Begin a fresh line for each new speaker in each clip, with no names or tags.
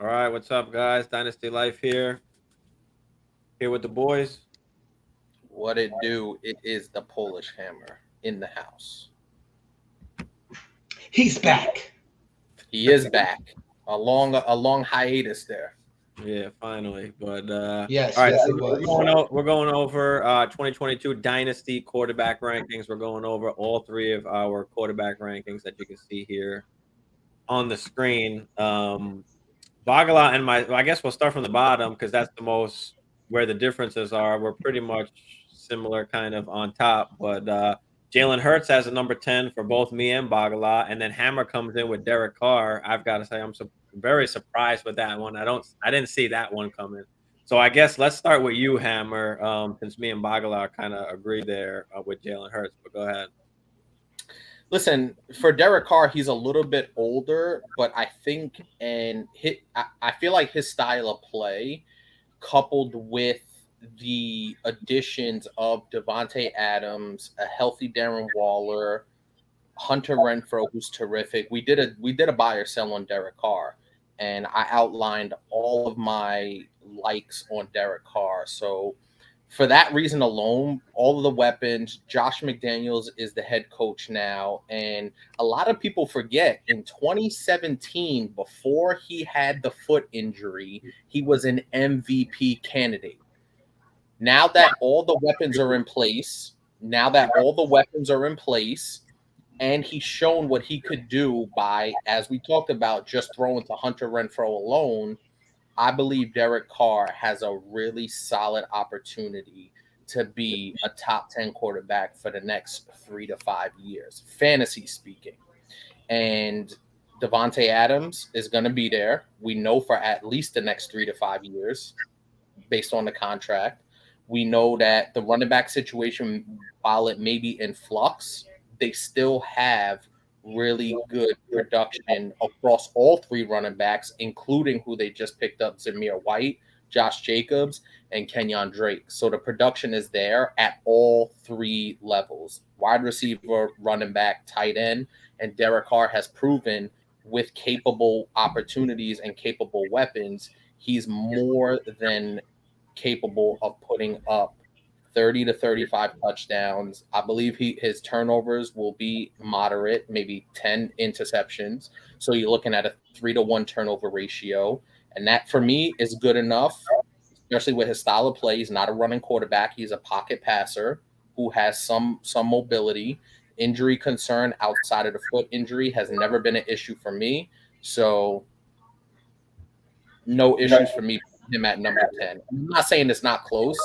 All right, what's up, guys? Dynasty Life here with the boys.
What it do? It is the Polish Hammer in the house.
He's back.
He is back. A long hiatus there.
Yeah, finally. But all
Yes,
right,
yes,
so
it
we're
was.
going we're going over 2022 Dynasty quarterback rankings. We're going over all three of our quarterback rankings that you can see here on the screen. Bagala and my, well, I guess we'll start from the bottom because that's the most where the differences are. We're pretty much similar, kind of on top, but Jalen Hurts has a number 10 for both me and Bagala, and then Hammer comes in with Derek Carr. I've got to say, very surprised with that one. I didn't see that one coming. So I guess let's start with you, Hammer, since me and Bagala kind of agree there with Jalen Hurts. But go ahead.
Listen, for Derek Carr, he's a little bit older, but I think I feel like his style of play, coupled with the additions of Devante Adams, a healthy Darren Waller, Hunter Renfro, who's terrific. We did a buy or sell on Derek Carr, and I outlined all of my likes on Derek Carr. So for that reason alone, all of the weapons, Josh McDaniels is the head coach now, and a lot of people forget in 2017, before he had the foot injury, he was an MVP candidate. Now that all the weapons are in place, now that all the weapons are in place and he's shown what he could do by, as we talked about, just throwing to Hunter Renfro alone. I believe Derek Carr has a really solid opportunity to be a top 10 quarterback for the next 3 to 5 years, fantasy speaking. And Devante Adams is going to be there. We know for at least the next 3 to 5 years based on the contract. We know that the running back situation, while it may be in flux, they still have really good production across all three running backs, including who they just picked up, Zamir White, Josh Jacobs, and Kenyon Drake. So the production is there at all three levels: wide receiver, running back, tight end. And Derek Carr has proven, with capable opportunities and capable weapons, he's more than capable of putting up 30 to 35 touchdowns. I believe his turnovers will be moderate, maybe 10 interceptions. So you're looking at a 3-to-1 turnover ratio. And that for me is good enough, especially with his style of play. He's not a running quarterback, he's a pocket passer who has some mobility. Injury concern outside of the foot injury has never been an issue for me. So no issues for me putting him at number 10. I'm not saying it's not close.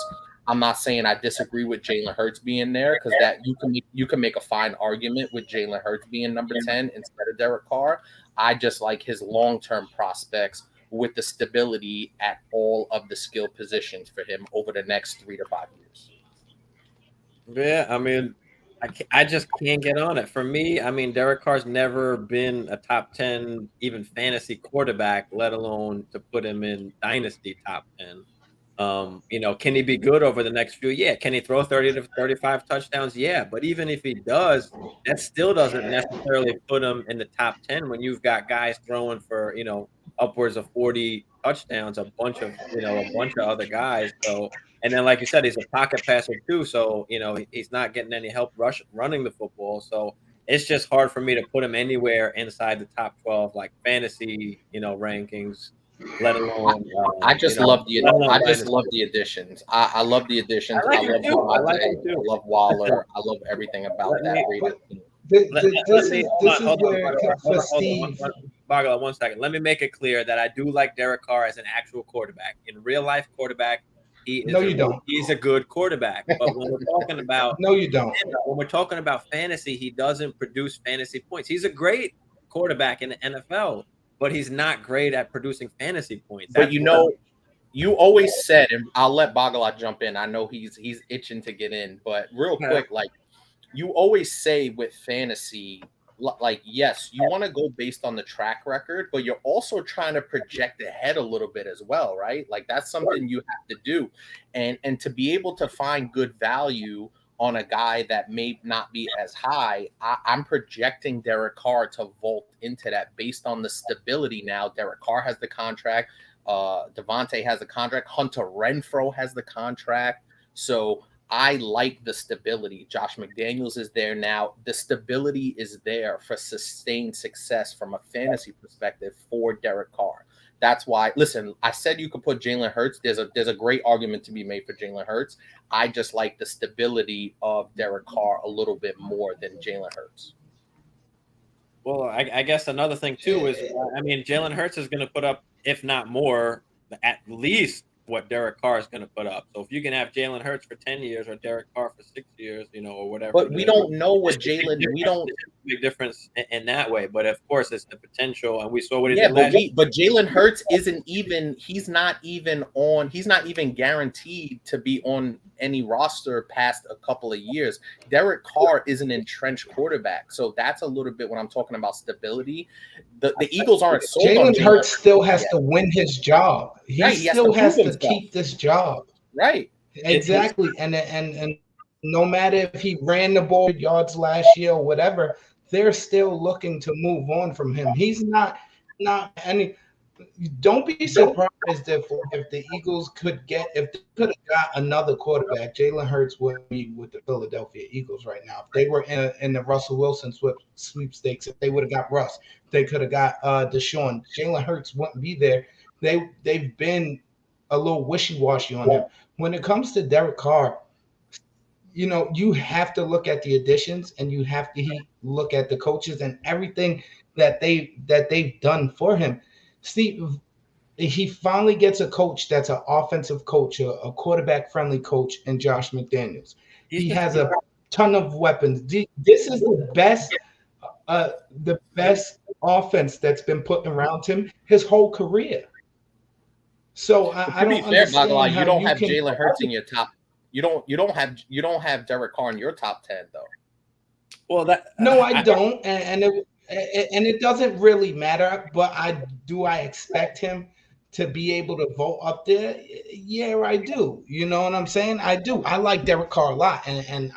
I'm not saying I disagree with Jalen Hurts being there, because that you can make a fine argument with Jalen Hurts being number 10 instead of Derek Carr. I just like his long-term prospects with the stability at all of the skill positions for him over the next 3 to 5 years.
Yeah, I mean, I just can't get on it. For me, I mean, Derek Carr's never been a top 10, even fantasy quarterback, let alone to put him in dynasty top 10. Can he be good over the next few? Yeah. Can he throw 30 to 35 touchdowns? Yeah. But even if he does, that still doesn't necessarily put him in the top 10 when you've got guys throwing for, upwards of 40 touchdowns, a bunch of other guys. So, and then, like you said, he's a pocket passer too. So, he's not getting any help running the football. So it's just hard for me to put him anywhere inside the top 12, like fantasy, rankings, let alone,
I just
dynasty.
love the additions. I love the
I
additions. I
like him
love
too. I like
Devontae.
him
I
too.
love
Listen,
Waller. I love everything about
let
that
me
Raiders
But
team.
let
this
me
is
hold
this
on,
is
hold on,
where
hold
for
on, hold on,
Steve.
Bagala, 1 second. Let me make it clear that I do like Derek Carr as an actual quarterback. In real life quarterback,
No, you don't.
he's a good quarterback. But
No, you don't.
when we're talking about fantasy, he doesn't produce fantasy points. He's a great quarterback in the NFL, but he's not great at producing fantasy points.
But
That's what
you always said, and I'll let Bagala jump in. I know he's itching to get in, but real
I'm
quick, like you always say with fantasy, like yes, you want to go based on the track record, but you're also trying to project ahead a little bit as well, right? Like that's something you have to do, and to be able to find good value on a guy that may not be as high, I'm projecting Derek Carr to vault into that based on the stability. Now, Derek Carr has the contract. Devante has the contract. Hunter Renfrow has the contract. So I like the stability. Josh McDaniels is there now. The stability is there for sustained success from a fantasy perspective for Derek Carr. That's why, listen, I said you could put Jalen Hurts. There's a great argument to be made for Jalen Hurts. I just like the stability of Derek Carr a little bit more than Jalen Hurts.
Well, I guess another thing too is, I mean, Jalen Hurts is going to put up, if not more, at least what Derek Carr is going to put up. So if you can have Jalen Hurts for 10 years or Derek Carr for 6 years, or whatever.
But we don't know what Jalen. We don't
big difference in that way. But of course, it's the potential, and we saw what he did.
But Jalen Hurts isn't even. He's not even on. He's not even guaranteed to be on any roster past a couple of years. Derek Carr is an entrenched quarterback, so that's a little bit when I'm talking about stability. The Eagles aren't sold on
Jalen Hurts still has to win his job. He still has to keep this job.
Right.
Exactly. And no matter if he ran the ball yards last year or whatever, they're still looking to move on from him. He's not any. Don't be surprised if the Eagles could have got another quarterback. Jalen Hurts would be with the Philadelphia Eagles right now. If they were in the Russell Wilson sweepstakes, if they would have got Russ, they could have got Deshaun. Jalen Hurts wouldn't be there. They've been a little wishy-washy on him. When it comes to Derek Carr, you have to look at the additions and you have to look at the coaches and everything that they've done for him. Steve, he finally gets a coach that's an offensive coach, a quarterback-friendly coach, in Josh McDaniels. He has a ton of weapons. This is the best offense that's been put around him his whole career. So I don't understand how
you don't have Jalen Hurts in your top. You don't have Derek Carr in your top 10 though.
Well, I don't, and it doesn't really matter. But I expect him to be able to vote up there. Yeah, I do. You know what I'm saying? I do. I like Derek Carr a lot, and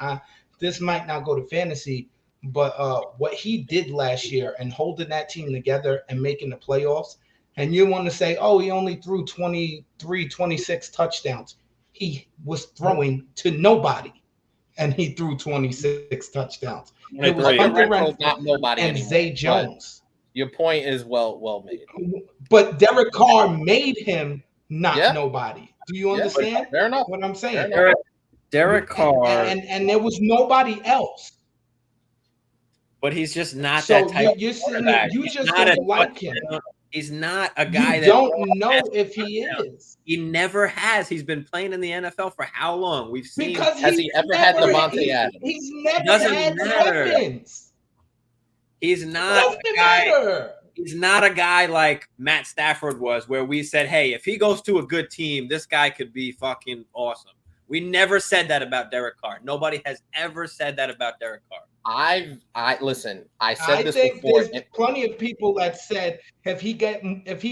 this might not go to fantasy, but what he did last year and holding that team together and making the playoffs. And you want to say, oh, he only threw 23, 26 touchdowns. He was throwing to nobody, and he threw 26 touchdowns. It was Hunter Renfrow and Zay Jones.
Your point is well made.
But Derek Carr made him not nobody. Do you understand
fair enough.
What I'm saying?
Derek Carr.
And there was nobody else.
But he's just not that type of quarterback.
You just don't like him.
He's not a guy
you don't know if he is.
He never has. He's been playing in the NFL for how long? We've seen.
Because
has he ever had Devante Adams?
He's never had weapons.
He's not a guy. He's not a guy like Matt Stafford was, where we said, "Hey, if he goes to a good team, this guy could be fucking awesome." We never said that about Derek Carr. Nobody has ever said that about Derek Carr.
Listen. I said this
before.
There's
plenty of people that said if he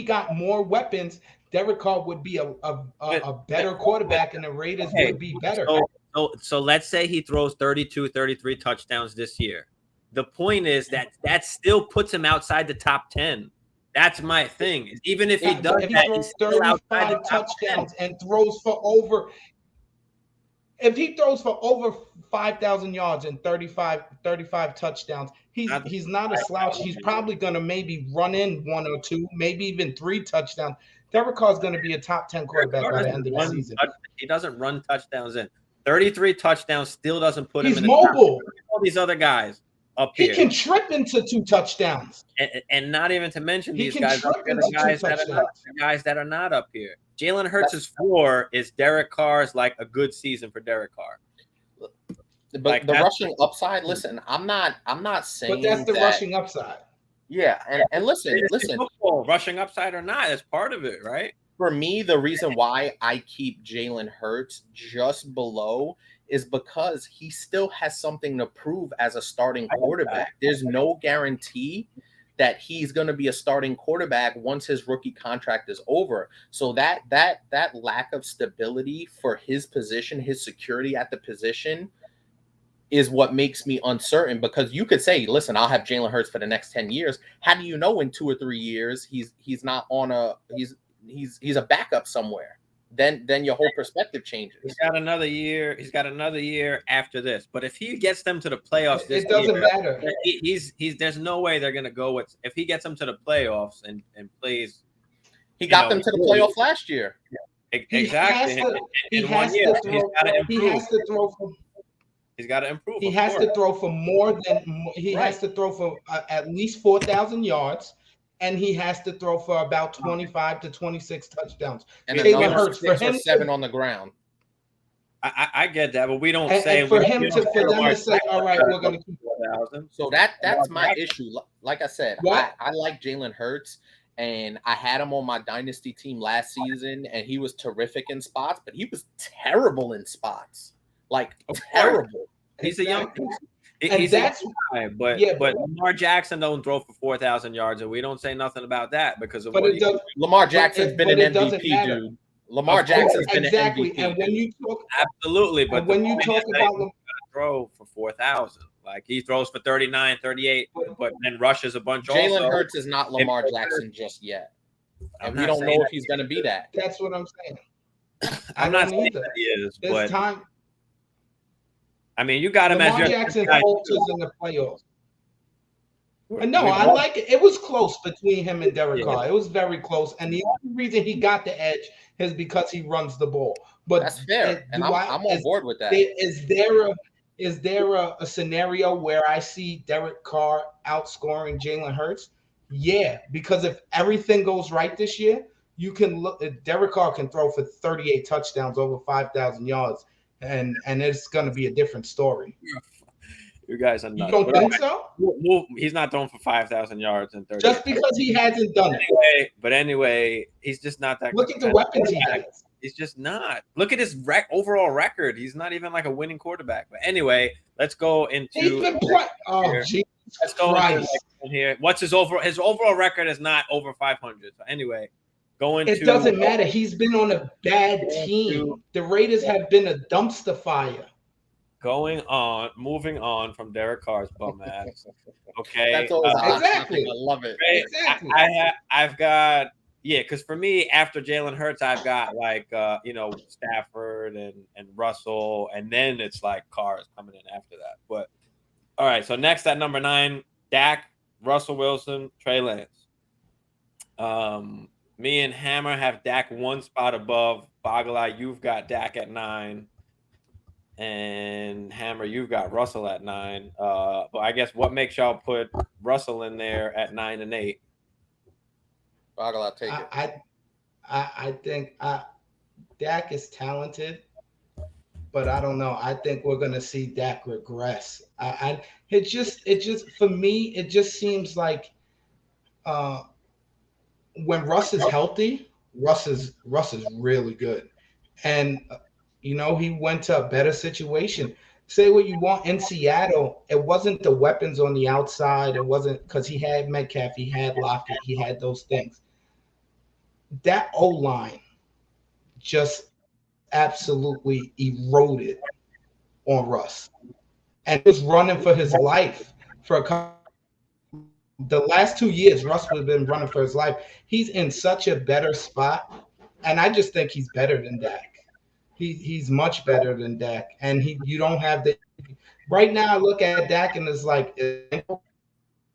got more weapons, Derek Carr would be a better quarterback, and the Raiders would be better.
So let's say he throws 32, 33 touchdowns this year. The point is that still puts him outside the top 10. That's my thing. Even if he does
if
that,
he throws 35 touchdowns and throws for over. If he throws for over 5,000 yards and 35 touchdowns, he's not a slouch. He's probably going to maybe run in 1 or 2, maybe even 3 touchdowns. Derek Carr is going to be a top 10 quarterback by the end of the season.
He doesn't run touchdowns in. 33 touchdowns still doesn't put him in
the mobile.
Top. All these other guys up here.
He can trip into 2 touchdowns.
And not even to mention these guys up here, the guys that are not up here. Jalen Hurts' floor is Derek Carr's like a good season for Derek Carr.
But like the rushing upside, listen, I'm not saying
but that's the rushing upside.
Yeah, and listen.
Football, rushing upside or not, that's part of it, right?
For me, the reason why I keep Jalen Hurts just below is because he still has something to prove as a starting quarterback. There's no guarantee that he's going to be a starting quarterback once his rookie contract is over. So that lack of stability for his position, his security at the position, is what makes me uncertain, because you could say, listen, I'll have Jalen Hurts for the next 10 years. How do you know in 2 or 3 years he's not on he's a backup somewhere? Then your whole perspective changes.
He's got another year. He's got another year after this. But if he gets them to the playoffs this
it doesn't
year,
matter.
He's there's no way they're gonna go with, if he gets them to the playoffs and plays.
He got them to the playoff last year.
Exactly.
He has to throw for.
He's got to improve.
He has to throw for more than he has to throw for at least 4,000 yards, and he has to throw for about 25 to 26 touchdowns.
And Jalen Hurts for him 7 on the ground.
I get that, but we don't
say and for them to say, all right, we're going to keep
4,000.
So that's my issue. Like I said, I like Jalen Hurts, and I had him on my Dynasty team last season, and he was terrific in spots, but he was terrible in spots. Like terrible.
He's a young.
And that's
why, but Lamar Jackson don't throw for 4,000 yards, and we don't say nothing about that because of what
Lamar Jackson's been an MVP, dude. Lamar Jackson's been an MVP.
And when you talk,
absolutely, but
when you talk about
throw for 4,000, like he throws for 39, 38, but then rushes a bunch.
Jalen Hurts is not Lamar Jackson just yet, and we don't know if he's going to be that.
That's what I'm saying.
I'm not saying that he is, but
time.
I mean, you got him
Lamar
as your
Jackson falters in the playoffs. No, I like it. It was close between him and Derek Carr. It was very close, and the only reason he got the edge is because he runs the ball. But
that's fair, and I'm on board with that.
Is there a scenario where I see Derek Carr outscoring Jalen Hurts? Yeah, because if everything goes right this year, you can look. Derek Carr can throw for 38 touchdowns, over 5,000 yards. And it's going to be a different story.
You guys are nuts.
You don't think so?
He's not throwing for 5,000 yards in 30.
Just because he hasn't done it.
But anyway, he's just not that.
Look at the weapons he has.
He's just not. Look at his overall record. He's not even like a winning quarterback. But anyway, let's go into. Let's go into here. What's his overall? His overall record is not over 500. So anyway.
It doesn't matter. He's been on a bad team. The Raiders have been a dumpster fire.
Moving on from Derek Carr's bum ass. Okay.
That's always
exactly.
I love it.
Exactly.
I've got because for me, after Jalen Hurts, I've got like Stafford and Russell, and then it's like Carr is coming in after that. But all right, so next at number 9, Dak, Russell Wilson, Trey Lance. Me and Hammer have Dak one spot above. Bagala, you've got Dak at 9. And Hammer, you've got Russell at 9. But I guess what makes y'all put Russell in there at 9 and 8?
Bagala, take it.
I think Dak is talented, but I don't know. I think we're gonna see Dak regress. It just for me, it just seems like when Russ is healthy, Russ is really good. And, he went to a better situation. Say what you want. In Seattle, it wasn't the weapons on the outside. It wasn't because he had Metcalf, he had Lockett, he had those things. That O-line just absolutely eroded on Russ. And he was running for his life for a couple. The last 2 years, Russ has been running for his life. He's in such a better spot, and I just think he's better than Dak. He's much better than Dak, and you don't have the. Right now, I look at Dak and it's like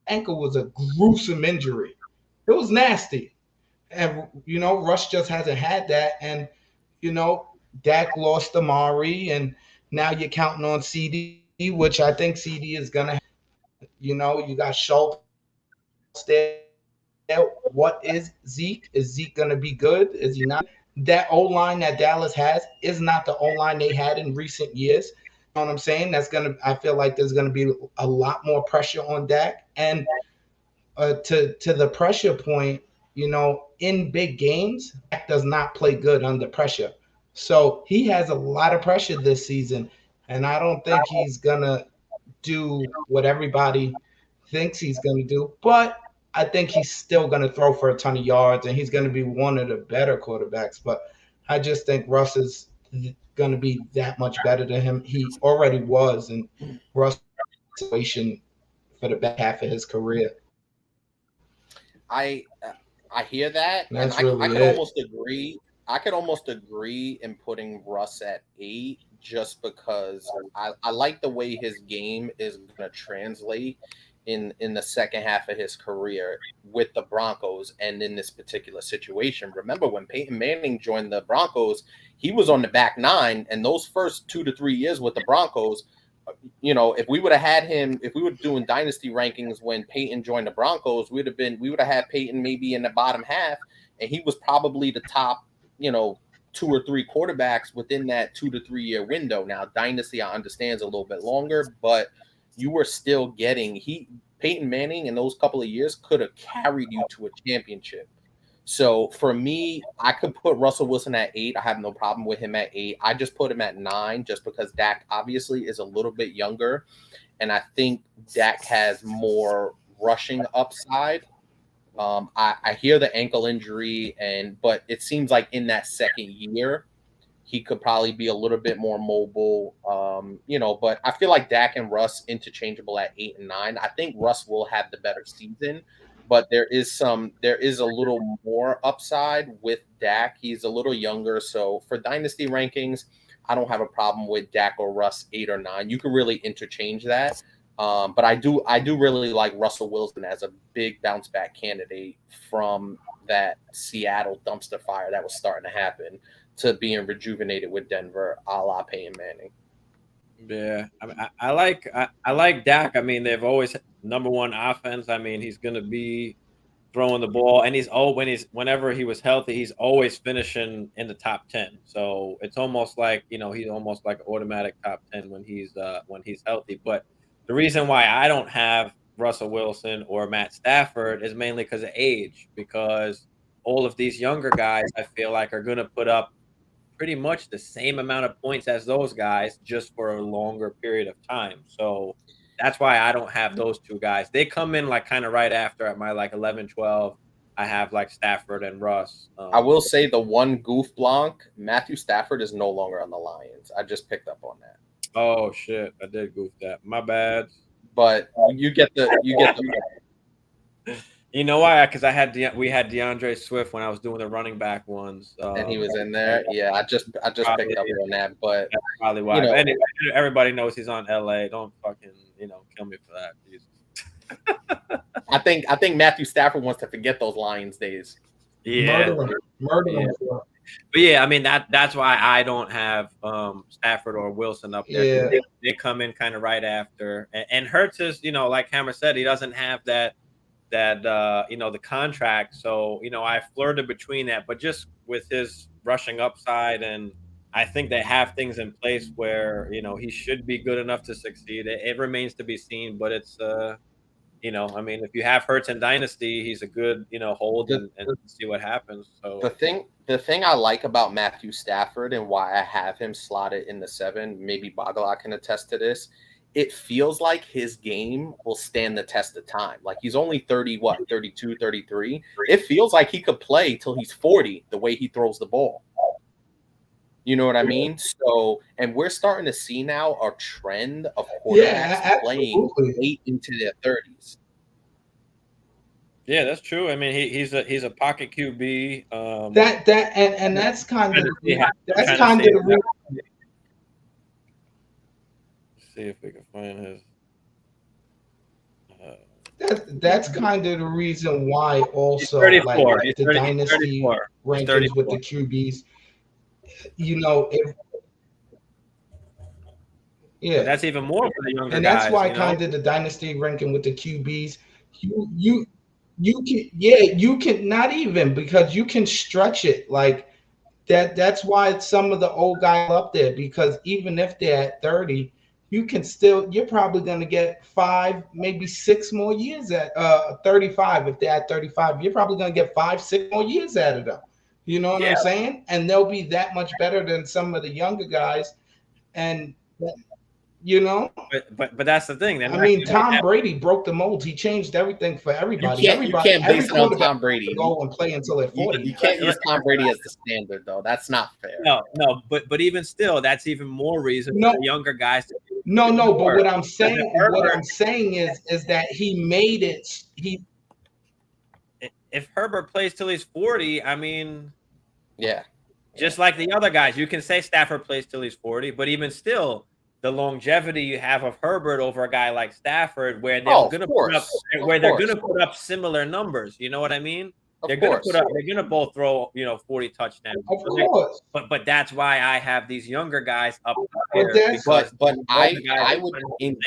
ankle was a gruesome injury. It was nasty, and Russ just hasn't had that, and Dak lost Amari, and now you're counting on CD, which I think CD is gonna. You got Schultz. What is Zeke? Is Zeke going to be good? Is he not? That O-line that Dallas has is not the O-line they had in recent years. You know what I'm saying? I feel like there's going to be a lot more pressure on Dak. And to the pressure point, in big games, Dak does not play good under pressure. So he has a lot of pressure this season, and I don't think he's going to do what everybody thinks he's going to do, but I think he's still going to throw for a ton of yards, and he's going to be one of the better quarterbacks. But I just think Russ is going to be that much better than him. He already was in Russell's situation for the back half of his career.
I I hear that,
And
and
that's
I
really
could
it.
almost agree. I could almost agree in putting Russ at 8 just because I like the way his game is going to translate in the second half of his career with the Broncos and in this particular situation. Remember when Peyton Manning joined the Broncos, he was on the back nine, and those first 2 to 3 years with the Broncos, you know, if we would have had him, if we were doing dynasty rankings when Peyton joined the Broncos, we would have had Peyton maybe in the bottom half, and he was probably the top, you know, 2 or 3 quarterbacks within that 2 to 3 year window. Now, dynasty, I understand, is a little bit longer, but you were still getting Peyton Manning in those couple of years could have carried you to a championship. So for me, I could put Russell Wilson at 8. I have no problem with him at 8. I just put him at 9 just because Dak obviously is a little bit younger. And I think Dak has more rushing upside. I hear the ankle injury, but it seems like in that second year, he could probably be a little bit more mobile. You know, but I feel like Dak and Russ interchangeable at 8 and 9. I think Russ will have the better season, but there is a little more upside with Dak. He's a little younger, so for dynasty rankings, I don't have a problem with Dak or Russ 8 or 9. You can really interchange that. But I do really like Russell Wilson as a big bounce back candidate from that Seattle dumpster fire that was starting to happen to being rejuvenated with Denver, a la Peyton Manning.
Yeah, I like Dak. I mean, they've always number one offense. I mean, he's going to be throwing the ball, and whenever he was healthy, he's always finishing in the top 10. So it's almost like, you know, he's almost like an automatic top 10 when he's healthy. But the reason why I don't have Russell Wilson or Matt Stafford is mainly because of age, because all of these younger guys I feel like are going to put up pretty much the same amount of points as those guys just for a longer period of time. So that's why I don't have those two guys. They come in like kind of right after at my like 11, 12. I have like Stafford and Russ.
I will say the one goof blanc, Matthew Stafford is no longer on the Lions. I just picked up on that.
Oh shit, I did goof that. My bad.
But you get the
You know why? Because we had DeAndre Swift when I was doing the running back ones,
and he was in there. Yeah, I just picked up on that. But
that's probably why.
You know,
anyway, everybody knows he's on LA. Don't fucking kill me for that. Jesus.
I think Matthew Stafford wants to forget those Lions days.
Yeah,
murder him.
But yeah, I mean that's why I don't have Stafford or Wilson up there.
Yeah.
They come in kind of right after, and Hurts is, like Hammer said, he doesn't have that the contract. So I flirted between that, but just with his rushing upside, and I think they have things in place where he should be good enough to succeed. It remains to be seen, but it's I mean, if you have Hurts in Dynasty, he's a good hold and see what happens. So
the thing I like about Matthew Stafford and why I have him slotted in the 7, maybe Bagala can attest to this, it feels like his game will stand the test of time. Like he's only 32, 33. It feels like he could play till he's 40 the way he throws the ball. You know what I mean? So, and we're starting to see now a trend of quarterbacks playing late into their 30s.
Yeah, that's true. I mean, he's a pocket QB.
That's kind of the reason.
See if we can find his.
That's kind of the reason why also like the dynasty rankings with the QBs.
But that's even more for the younger
and that's
guys,
why kind of the dynasty ranking with the QBs. You can not even, because you can stretch it like that. That's why some of the old guys up there, because even if they're at 30, you're probably going to get 5, maybe 6 more years at 35. If they're at 35, you're probably going to get 5, 6 more years out of them. You know what I'm saying? And they'll be that much better than some of the younger guys. And You know,
but that's the thing.
I mean, Tom Brady broke the mold. He changed everything for everybody.
You can't
Every
base it on
quarterback
Tom Brady.
to go and play until they're 40.
You can't use Tom Brady as the standard, though. That's not fair.
No, but even still, that's even more reason for the younger guys to
No. But what I'm saying is that he made it.
If Herbert plays till he's 40, I mean,
yeah,
just like the other guys, you can say Stafford plays till he's 40, but even still, the longevity you have of Herbert over a guy like Stafford, where they're going to put up similar numbers. You know what I mean? They're going to both throw 40 touchdowns.
Of course.
But that's why I have these younger guys up
there. But I would in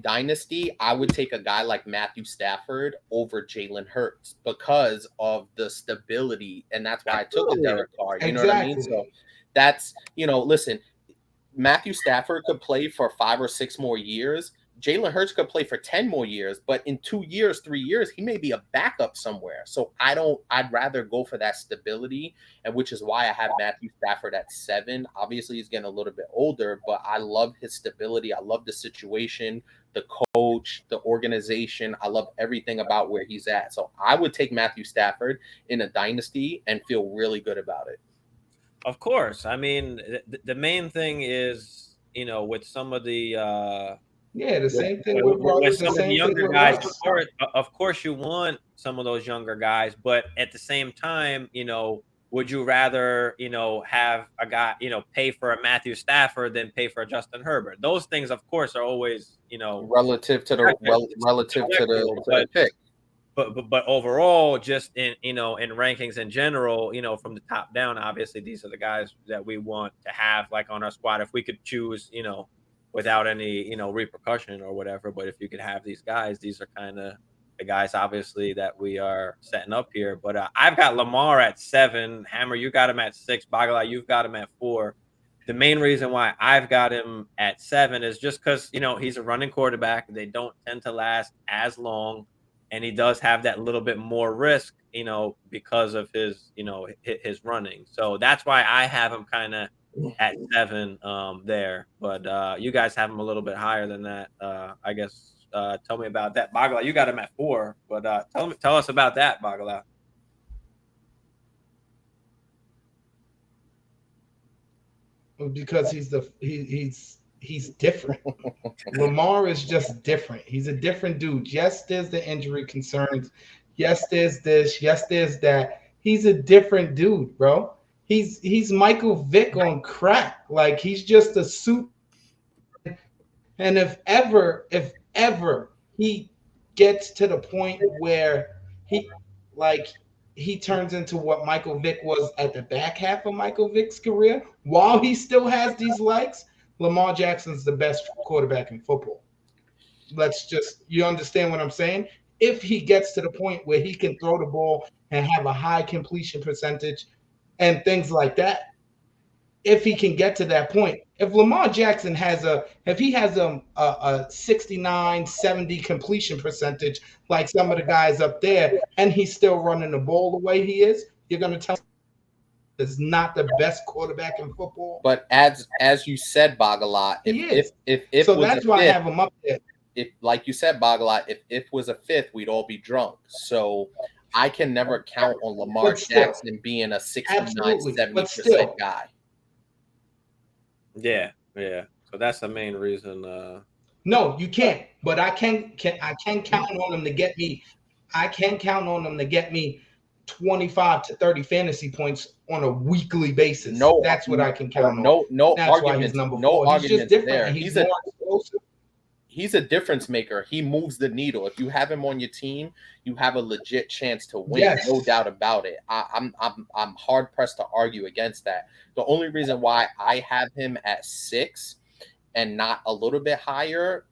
Dynasty, I would take a guy like Matthew Stafford over Jalen Hurts because of the stability, and that's why I took a Derek Carr. You know what I mean? So that's listen, Matthew Stafford could play for 5 or 6 more years. Jalen Hurts could play for 10 more years, but in 2 years, 3 years, he may be a backup somewhere. So I'd rather go for that stability, and which is why I have Matthew Stafford at 7. Obviously, he's getting a little bit older, but I love his stability. I love the situation, the coach, the organization. I love everything about where he's at. So I would take Matthew Stafford in a dynasty and feel really good about it.
Of course. I mean, the main thing is, with some of the
the same thing with
some of the younger guys. Of course, you want some of those younger guys, but at the same time, would you rather, have a guy, pay for a Matthew Stafford than pay for a Justin Herbert? Those things, of course, are always,
relative to the pick.
But overall, just in rankings in general, from the top down, obviously these are the guys that we want to have like on our squad. If we could choose, without any, repercussion or whatever, but if you could have these guys, these are kind of the guys, obviously, that we are setting up here. But I've got Lamar at 7. Hammer, you got him at 6. Bagala, you've got him at 4. The main reason why I've got him at 7 is just because, he's a running quarterback. They don't tend to last as long. And he does have that little bit more risk, because of his, his running. So that's why I have him kind of at 7 there. But you guys have him a little bit higher than that. I guess tell me about that. Bagala, you got him at 4. But tell us about that, Bagala.
Because he's different. Lamar is just different. He's a different dude. Yes, there's the injury concerns. Yes, there's this. Yes, there's that. He's a different dude, bro. He's Michael Vick on crack. Like, he's just a suit. And if ever he gets to the point where he turns into what Michael Vick was at the back half of Michael Vick's career, while he still has these legs, Lamar Jackson's the best quarterback in football. You understand what I'm saying? If he gets to the point where he can throw the ball and have a high completion percentage and things like that, if he can get to that point, if Lamar Jackson has a 69, 70 completion percentage like some of the guys up there, and he's still running the ball the way he is, you're going to tell me is not the best quarterback in football.
But as you said, Bagala, if
so that's why I have him up there.
If, like you said, Bagala, if was a 5th, we'd all be drunk. So I can never count on Lamar Jackson being a 69, 70% guy.
Yeah. So that's the main reason.
No, you can't. But I can count on him to get me. I can count on him to get me 25 to 30 fantasy points on a weekly basis. That's what I can count on.
No
that's
argument.
Why he's number 4.
No
he's just different.
There.
He's more explosive.
He's a difference maker. He moves the needle. If you have him on your team, you have a legit chance to win. Yes. No doubt about it. I'm hard pressed to argue against that. The only reason why I have him at 6 and not a little bit higher,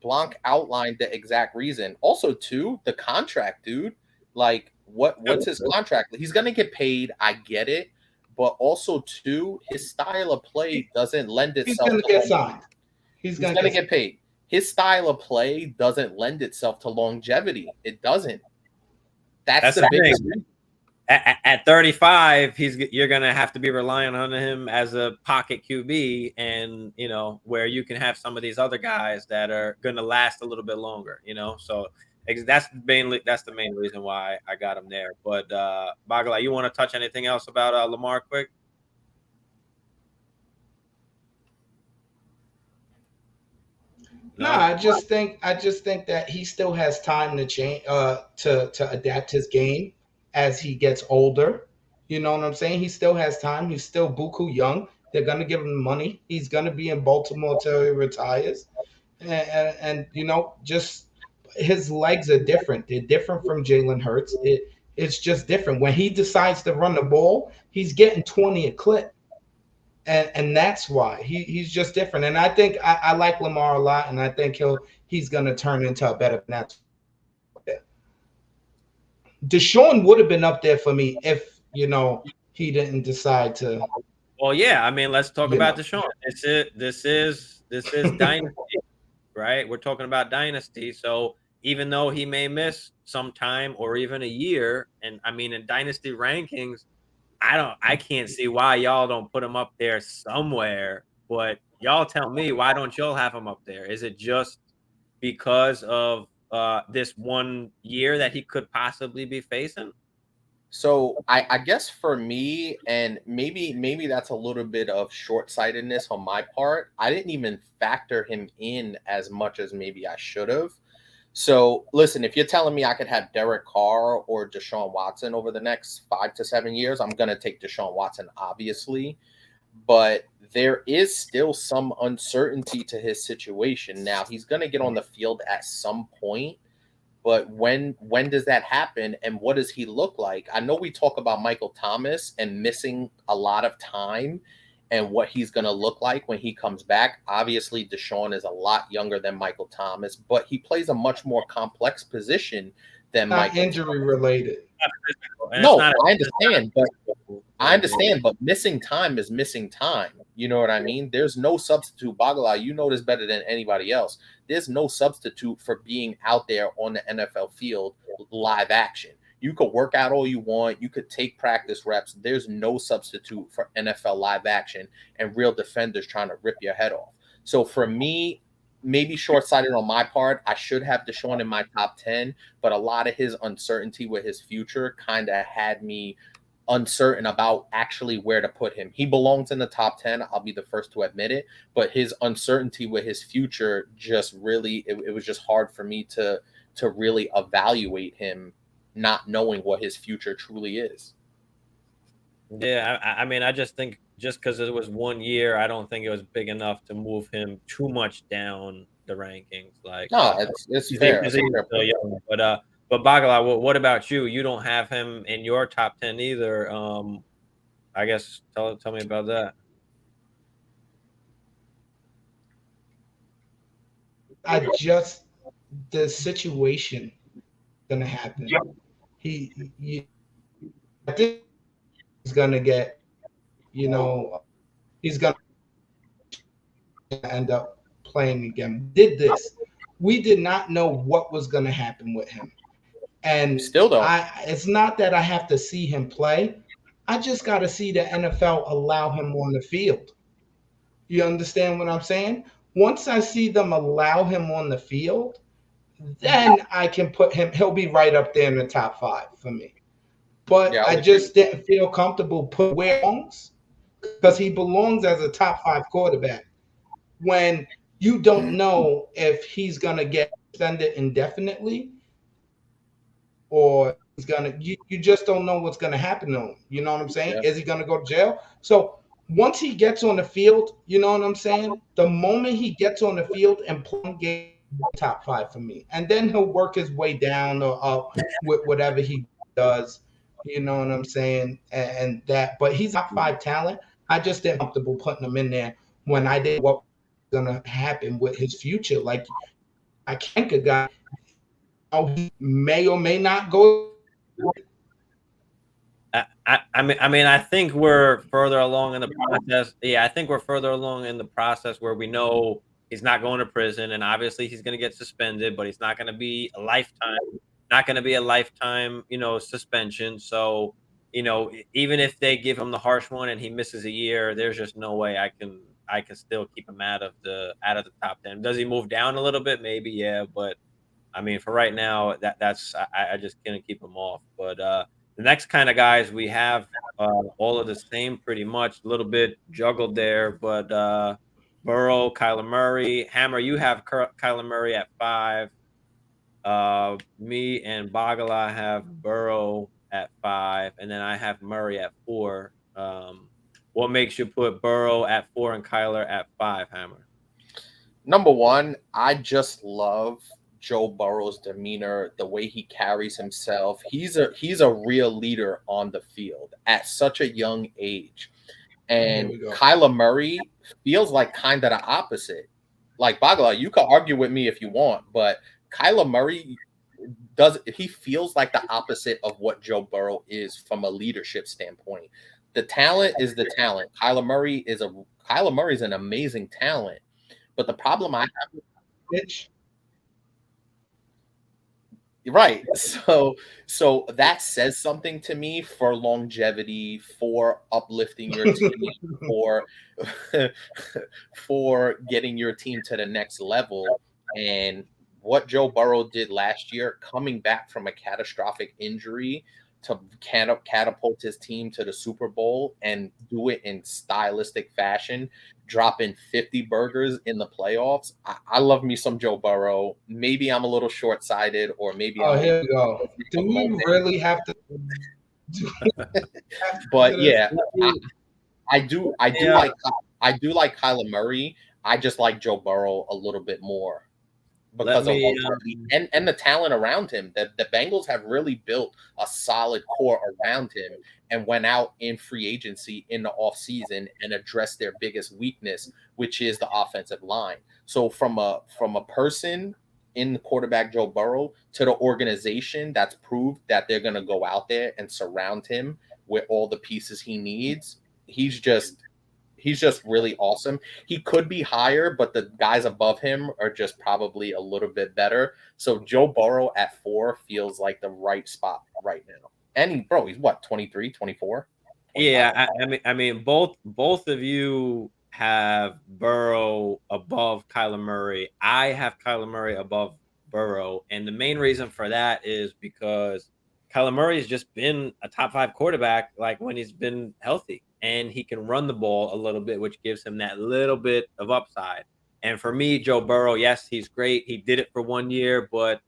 Blanc outlined the exact reason. Also, too, the contract, dude. Like, what's his contract? He's gonna get paid. I get it, but also, too, his style of play doesn't lend itself.
He's gonna get signed. He's gonna
get paid. His style of play doesn't lend itself to longevity. It doesn't. That's the biggest thing.
at 35, you're gonna have to be relying on him as a pocket QB, and where you can have some of these other guys that are gonna last a little bit longer. So that's the main reason why I got him there. But Bagala, you want to touch anything else about Lamar quick?
No, I just think that he still has time to change, to adapt his game as he gets older. You know what I'm saying? He still has time. He's still buku young. They're gonna give him money. He's gonna be in Baltimore till he retires, and just his legs are different. They're different from Jalen Hurts. It's just different. When he decides to run the ball, he's getting 20 a clip. And that's why he's just different. And I think I like Lamar a lot, and I think he's gonna turn into a better net. Deshaun would have been up there for me if he didn't decide to.
Well, yeah, I mean, let's talk about Deshaun. This is Dynasty, right? We're talking about Dynasty. So even though he may miss some time or even a year, and I mean, in Dynasty rankings, I can't see why y'all don't put him up there somewhere. But y'all tell me, why don't y'all have him up there? Is it just because of this 1 year that he could possibly be facing?
So I guess for me, and maybe that's a little bit of short-sightedness on my part, I didn't even factor him in as much as maybe I should have. So listen, if you're telling me I could have Derek Carr or Deshaun Watson over the next 5 to 7 years, I'm going to take Deshaun Watson, obviously. But there is still some uncertainty to his situation. Now, he's going to get on the field at some point. But when does that happen, and what does he look like? I know we talk about Michael Thomas and missing a lot of time and what he's going to look like when he comes back. Obviously, Deshaun is a lot younger than Michael Thomas, but he plays a much more complex position than Michael.
Injury related.
No, I understand, but missing time is missing time. You know what I mean? There's no substitute. Bagala, you know this better than anybody else. There's no substitute for being out there on the NFL field live action. You could work out all you want. You could take practice reps. There's no substitute for NFL live action and real defenders trying to rip your head off. So for me, maybe short-sighted on my part, I should have Deshaun in my top 10, but a lot of his uncertainty with his future kind of had me uncertain about actually where to put him. He belongs in the top 10. I'll be the first to admit it, but his uncertainty with his future just really, it was just hard for me to really evaluate him, not knowing what his future truly is.
Yeah, I mean, I just think just because it was 1 year, I don't think it was big enough to move him too much down the rankings. Like,
no, it's fair.
He's still young. But Bagala, what about you? You don't have him in your top 10 either. I guess tell me about that.
The situation gonna happen. I think he's gonna get, he's gonna end up playing again. We did not know what was gonna happen with him. And
still don't.
It's not that I have to see him play. I just got to see the NFL allow him on the field. You understand what I'm saying? Once I see them allow him on the field, then I can put him. He'll be right up there in the top 5 for me. But I just didn't feel comfortable putting where he belongs, because he belongs as a top 5 quarterback when you don't know if he's going to get extended indefinitely, or he's gonna. You just don't know what's gonna happen to him. You know what I'm saying? Yeah. Is he gonna go to jail? So once he gets on the field, you know what I'm saying? The moment he gets on the field and play top 5 for me, and then he'll work his way down or up with whatever he does. You know what I'm saying? And that, but he's top 5 talent. I just didn't feel comfortable putting him in there when I didn't know what was gonna happen with his future. Like, I can't a guy. He may or may not go.
I mean, I think we're further along in the process. Yeah, I think we're further along in the process where we know he's not going to prison, and obviously he's going to get suspended, but he's not going to be a lifetime. Not going to be a lifetime, suspension. So even if they give him the harsh one and he misses a year, there's just no way I can still keep him out of the top 10. Does he move down a little bit? Maybe, yeah, but I mean, for right now, that's I just can't keep him off. But the next kind of guys we have all of the same pretty much, a little bit juggled there, but Burrow, Kyler Murray, Hammer, you have Kyler Murray at 5. Me and Bagala have Burrow at 5, and then I have Murray at 4. What makes you put Burrow at 4 and Kyler at 5, Hammer?
Number one, I just love Joe Burrow's demeanor, the way he carries himself. He's a real leader on the field at such a young age. And Kyler Murray feels like kind of the opposite. Like Bagala, you can argue with me if you want, but Kyler Murray he feels like the opposite of what Joe Burrow is from a leadership standpoint. The talent is the talent. Kyler Murray is an amazing talent. But the problem I have,
Bitch.
right? So that says something to me for longevity, for uplifting your team, for getting your team to the next level. And what Joe Burrow did last year, coming back from a catastrophic injury to catapult his team to the Super Bowl and do it in stylistic fashion, dropping 50 burgers in the playoffs. I love me some Joe Burrow. Maybe I'm a little short-sighted, or maybe
here we go. Do we really have to?
But yeah, I do like Kyler Murray. I just like Joe Burrow a little bit more because of and the talent around him. The Bengals have really built a solid core around him and went out in free agency in the offseason and addressed their biggest weakness, which is the offensive line. So from a person in the quarterback Joe Burrow to the organization that's proved that they're going to go out there and surround him with all the pieces he needs, he's just really awesome. He could be higher, but the guys above him are just probably a little bit better. So Joe Burrow at 4 feels like the right spot right now. And he's what, 23, 24?
Yeah, I mean, both of you have Burrow above Kyler Murray. I have Kyler Murray above Burrow, and the main reason for that is because Kyler Murray has just been a top 5 quarterback, like when he's been healthy, and he can run the ball a little bit, which gives him that little bit of upside. And for me, Joe Burrow, yes, he's great. He did it for 1 year, but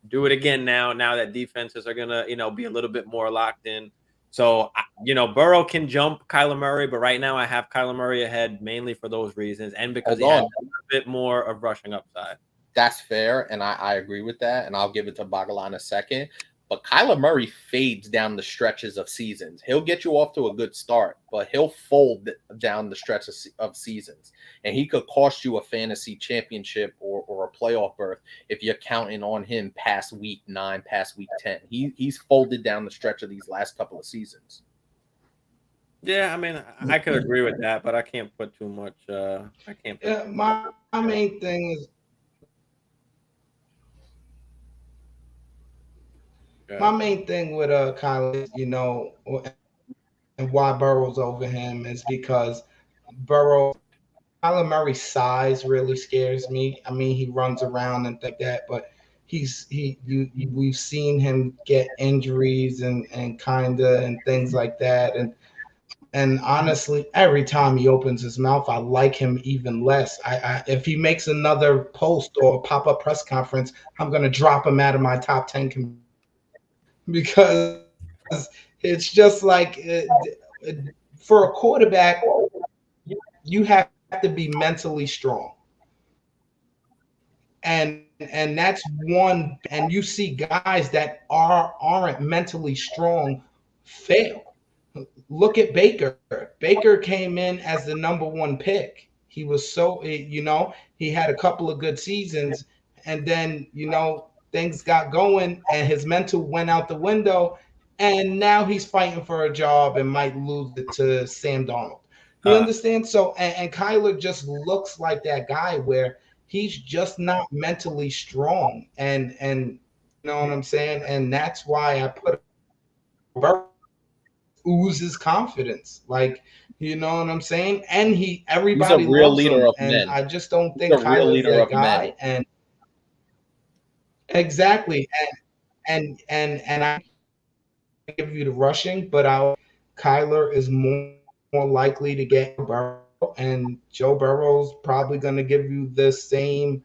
do it again now that defenses are gonna be a little bit more locked in. So Burrow can jump Kyler Murray, but right now I have Kyler Murray ahead mainly for those reasons and because he has a little bit more of rushing upside.
That's fair, and I agree with that, and I'll give it to Bagala in a second. But Kyler Murray fades down the stretches of seasons. He'll get you off to a good start, but he'll fold down the stretch of seasons. And he could cost you a fantasy championship or a playoff berth if you're counting on him past week 9, past week 10. He's folded down the stretch of these last couple of seasons.
Yeah, I mean, I could agree with that, but I can't put too much. I can't.
My main thing is. My main thing with Kyler, and why Burrow's over him is because Kyler Murray's size really scares me. I mean, he runs around and like that, but we've seen him get injuries and things like that, and honestly, every time he opens his mouth, I like him even less. If he makes another post or pop-up press conference, I'm gonna drop him out of my top 10 because it's just like for a quarterback, you have to be mentally strong, and that's one. And you see guys that aren't mentally strong fail. Look at Baker. Baker came in as the number 1 pick. He was he had a couple of good seasons, and then things got going and his mental went out the window, and now he's fighting for a job and might lose it to Sam Darnold. You understand? So and Kyler just looks like that guy where he's just not mentally strong, and you know what I'm saying? And that's why I put oozes confidence. Like, you know what I'm saying? And
He's a
everybody
real
loves
leader
him.
of
And
men.
I just don't
He's a
think
real
Kyler's
leader
that
of men.
guy. And exactly. And I give you the rushing, but Kyler is more likely to get Burrow, and Joe Burrow's probably going to give you the same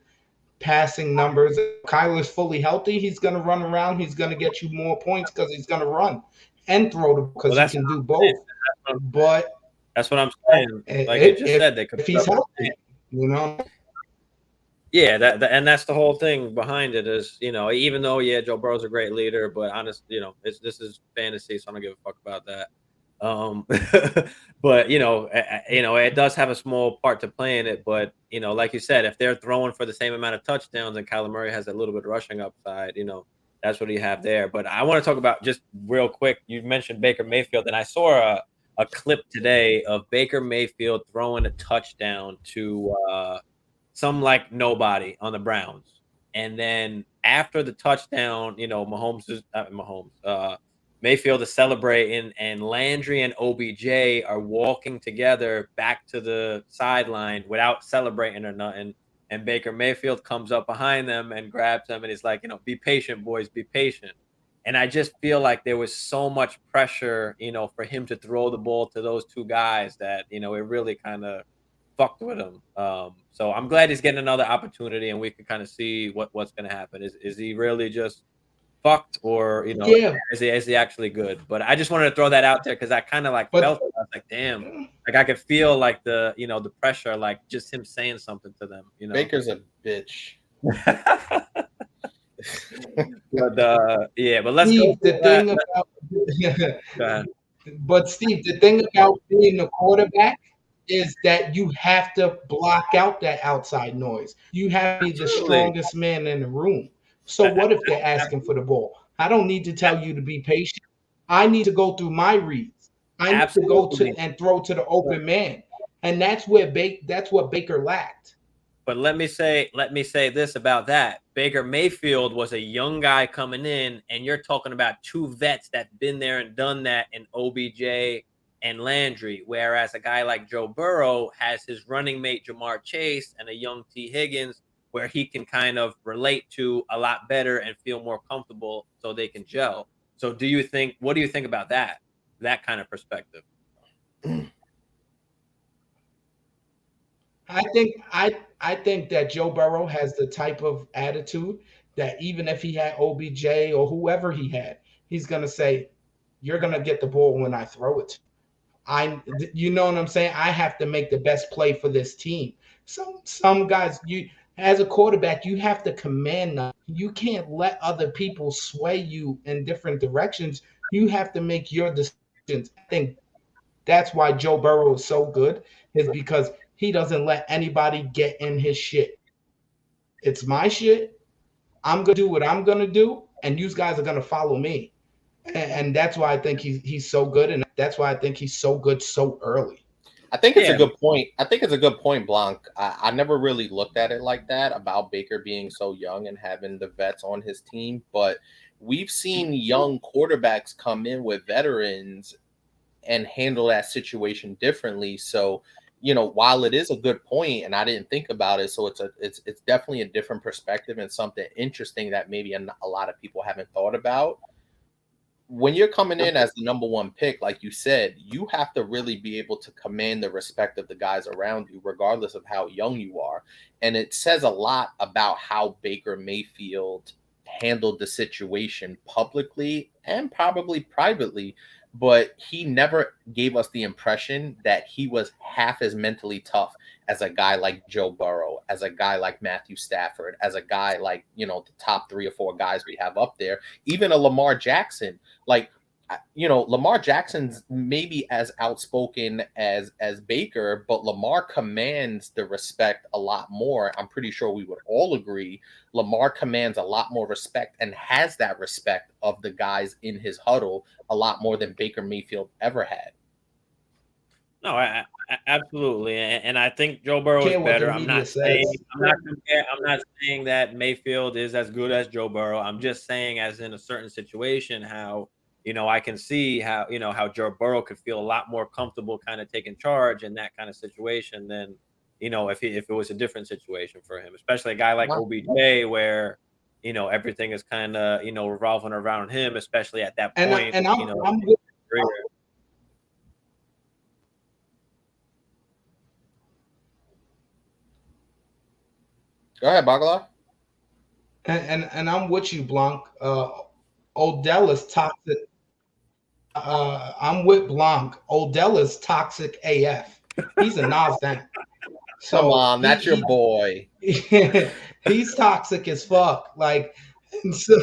passing numbers. If Kyler's fully healthy, he's going to run around. He's going to get you more points because he's going to run and throw the because
Well,
he
that's
can
what
do
I'm saying.
both. But
That's what I'm saying. Like you just said, they could
if
put
he's
up.
healthy, you know.
Yeah, and that's the whole thing behind it is, even though Joe Burrow's a great leader, but honest, this is fantasy, so I don't give a fuck about that. Um, but it does have a small part to play in it. But like you said, if they're throwing for the same amount of touchdowns and Kyler Murray has a little bit of rushing upside, that's what you have there. But I want to talk about just real quick. You mentioned Baker Mayfield, and I saw a clip today of Baker Mayfield throwing a touchdown to some like nobody on the Browns. And then after the touchdown, Mayfield is celebrating, and Landry and OBJ are walking together back to the sideline without celebrating or nothing. And Baker Mayfield comes up behind them and grabs them, and he's like, be patient, boys, be patient. And I just feel like there was so much pressure, for him to throw the ball to those two guys that, it really kind of fucked with him. So I'm glad he's getting another opportunity, and we can kind of see what's going to happen. Is he really just fucked, or
Yeah,
is he actually good? But I just wanted to throw that out there because I kind of like
but
felt it. I was like, damn, like I could feel like the pressure, like just him saying something to them.
Baker's a bitch.
But yeah, but let's go.
Steve, the thing about
Go ahead.
but Steve, the thing about being a quarterback is that you have to block out that outside noise. You have to be the
Absolutely.
strongest man in the room. So what if they're asking for the ball? I don't need to tell you to be patient. I need to go through my reads. I need to go to
Absolutely.
and throw to the open man. And that's what Baker lacked.
But let me say this about that. Baker Mayfield was a young guy coming in, and you're talking about two vets that been there and done that in OBJ and Landry. Whereas a guy like Joe Burrow has his running mate Jamar Chase and a young T. Higgins, where he can kind of relate to a lot better and feel more comfortable, so they can gel. So, what do you think about that kind of perspective?
I think that Joe Burrow has the type of attitude that even if he had OBJ or whoever he had, he's gonna say, "You're gonna get the ball when I throw it." You know what I'm saying? I have to make the best play for this team. Some guys, you as a quarterback, you have to command them. You can't let other people sway you in different directions. You have to make your decisions. I think that's why Joe Burrow is so good, is because he doesn't let anybody get in his shit. It's my shit. I'm gonna do what I'm gonna do, and you guys are gonna follow me. And that's why I think he's so good, and that's why I think he's so good so early.
I think it's a
Yeah,
good point. I think it's a good point, Blanc. I never really looked at it like that about Baker being so young and having the vets on his team, but we've seen young quarterbacks come in with veterans and handle that situation differently. So, while it is a good point, and I didn't think about it, so it's definitely a different perspective and something interesting that maybe a lot of people haven't thought about. When you're coming in as the number one pick, like you said, you have to really be able to command the respect of the guys around you, regardless of how young you are. And it says a lot about how Baker Mayfield handled the situation publicly and probably privately, but he never gave us the impression that he was half as mentally tough as a guy like Joe Burrow, as a guy like Matthew Stafford, as a guy like, the top 3 or 4 guys we have up there, even a Lamar Jackson. Like, Lamar Jackson's maybe as outspoken as Baker, but Lamar commands the respect a lot more. I'm pretty sure we would all agree Lamar commands a lot more respect and has that respect of the guys in his huddle a lot more than Baker Mayfield ever had.
No, absolutely, and I think Joe Burrow is
Care what the
better.
media says.
I'm not saying that Mayfield is as good as Joe Burrow. I'm just saying, as in a certain situation, how I can see how, how Joe Burrow could feel a lot more comfortable kind of taking charge in that kind of situation than, if it was a different situation for him, especially a guy like OBJ where, everything is kind of, revolving around him, especially at that point.
And I'm
Go ahead, Bagala.
And I'm with you, Blanc. Odell is toxic. I'm with Blanc. Odell is toxic AF. He's a Nasdaq. So
come on, that's your boy.
He's toxic as fuck. Like, so,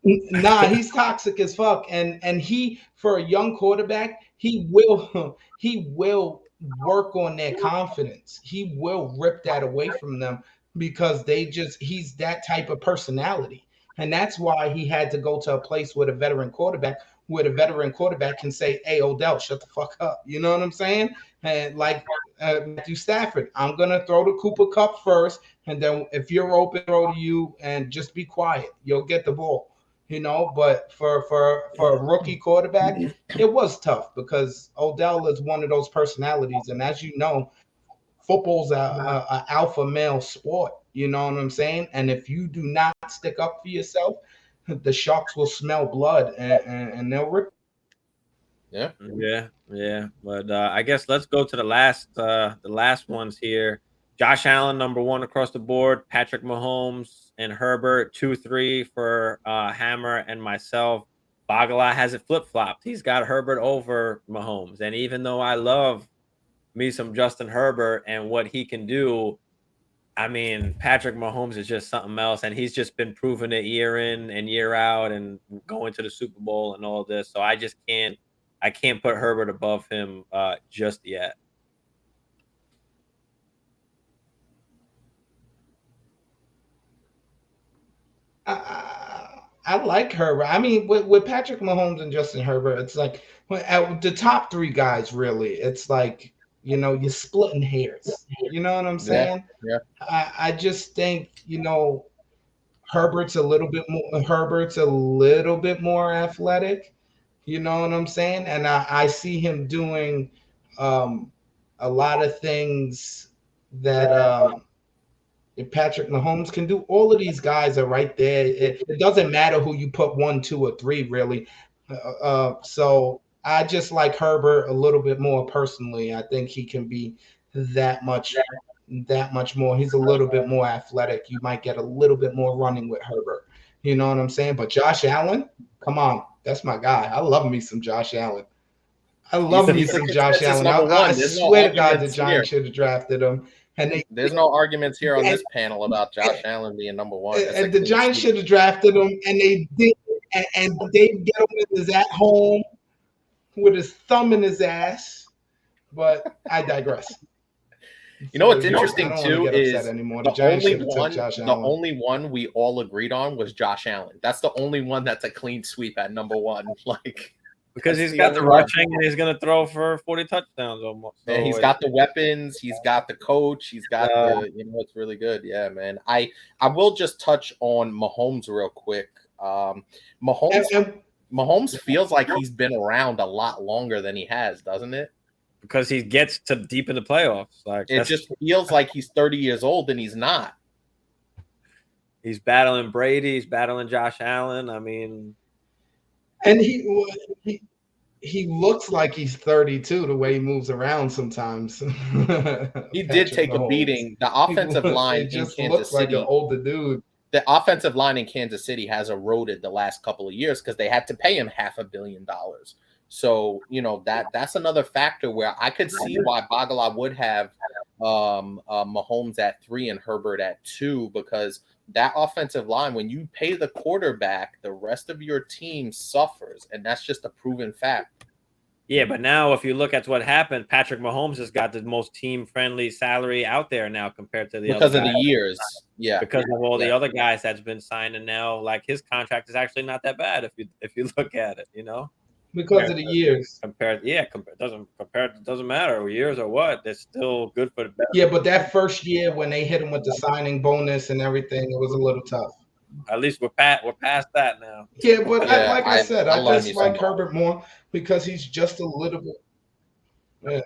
nah, he's toxic as fuck. And he, for a young quarterback, he will work on their confidence. He will rip that away from them because he's that type of personality. And that's why he had to go to a place with a veteran quarterback, where the veteran quarterback can say, "Hey, Odell, shut the fuck up." You know what I'm saying? And like Matthew Stafford, I'm gonna throw the Cooper Cup first, and then if you're open, throw to you, and just be quiet. You'll get the ball. But for a rookie quarterback, it was tough because Odell is one of those personalities, and as you know, football's a alpha male sport. You know what I'm saying? And if you do not stick up for yourself, the Sharks will smell blood and they'll rip.
Yeah.
But I guess let's go to the last ones here. Josh Allen, number 1 across the board. Patrick Mahomes and Herbert, 2-3 for Hammer and myself. Bagala has it flip-flopped. He's got Herbert over Mahomes. And even though I love me some Justin Herbert and what he can do, I mean, Patrick Mahomes is just something else. And he's just been proving it year in and year out and going to the Super Bowl and all this. So I can't put Herbert above him just yet.
I like Herbert. I mean, with Patrick Mahomes and Justin Herbert, it's like the top 3 guys, really. It's like, you're splitting hairs. You know what I'm saying?
Yeah.
I just think, Herbert's a little bit more athletic. You know what I'm saying? And I see him doing a lot of things that Patrick Mahomes can do. All of these guys are right there. It doesn't matter who you put 1, 2, or 3, really. So I just like Herbert a little bit more personally. I think he can be that much more. He's a little bit more athletic. You might get a little bit more running with Herbert. You know what I'm saying? But Josh Allen, come on. That's my guy. I love me some Josh Allen. I swear to God, the Giants should have drafted him. And
there's no arguments here on this panel about Josh Allen being number 1.
And the Giants should have drafted him, and they did. And they get him in his at home with his thumb in his ass. But I digress.
You know what's interesting too is the only one we all agreed on was Josh Allen. That's the only one that's a clean sweep at number 1. Like,
because he's got the rushing and he's going to throw for 40 touchdowns almost.
So he's got the weapons. He's got the coach. He's got it's really good. Yeah, man. I will just touch on Mahomes real quick. Mahomes feels like he's been around a lot longer than he has, doesn't it?
Because he gets to deep in the playoffs. Like,
it just feels like he's 30 years old and he's not.
He's battling Brady. He's battling Josh Allen. I mean,
and he looks like he's 32 the way he moves around sometimes.
He did take a beating. The offensive line in Kansas City looks
like an older dude.
The offensive line in Kansas City has eroded the last couple of years because they had to pay him $500 million. So, that's another factor where I could see why Bagala would have Mahomes at 3 and Herbert at 2, because that offensive line, when you pay the quarterback, the rest of your team suffers, and that's just a proven fact.
Yeah, but now if you look at what happened, Patrick Mahomes has got the most team-friendly salary out there now compared to the
because
other
of the years. Yeah,
because of all the other guys that's been signed, and now like his contract is actually not that bad if you look at it,
Because of the years.
It doesn't matter years or what. It's still good for the best.
Yeah, but that first year when they hit him with the signing bonus and everything, it was a little tough.
At least we're past that now.
Yeah, but
Yeah,
like I said, I
learned
just
me some
like Herbert more because he's just a little bit. Yeah.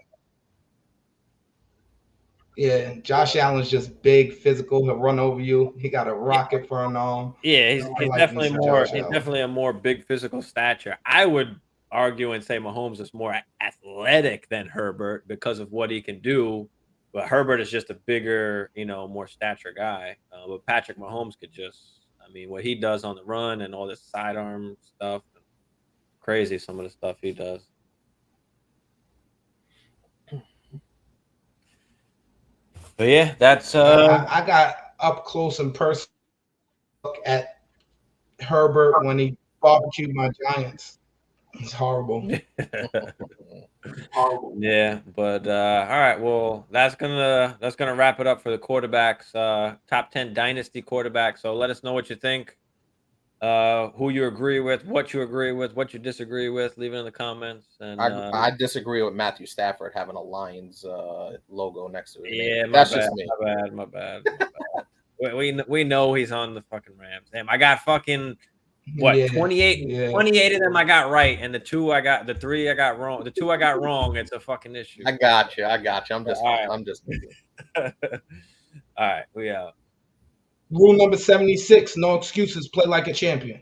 Yeah, Josh Allen's just big, physical. He'll run over you. He got a rocket for an arm.
Yeah,
I
he's
like me
definitely
some
more.
Josh
He's
Allen.
definitely a more big physical stature. I would argue and say Mahomes is more athletic than Herbert because of what he can do. But Herbert is just a bigger, more stature guy. But Patrick Mahomes could just, I mean, what he does on the run and all this sidearm stuff, crazy. Some of the stuff he does. But yeah, that's.
I got up close and personal look at Herbert when he barbecued my Giants. It's horrible.
Yeah, but all right. Well, that's gonna wrap it up for the quarterbacks. Top 10 dynasty quarterbacks. So let us know what you think. Who you agree with, what you disagree with. Leave it in the comments. And
I disagree with Matthew Stafford having a Lions logo next to his name.
yeah,
That's just me.
my bad. we know he's on the fucking Rams. Damn, I got fucking what,
Yeah,
28
yeah.
28 of them I got right, and the 3 I got wrong. The 2 I got wrong, it's a fucking issue.
I got you. I'm just
All right.
I'm just
All right, we out.
Rule number 76: no excuses. Play like a champion.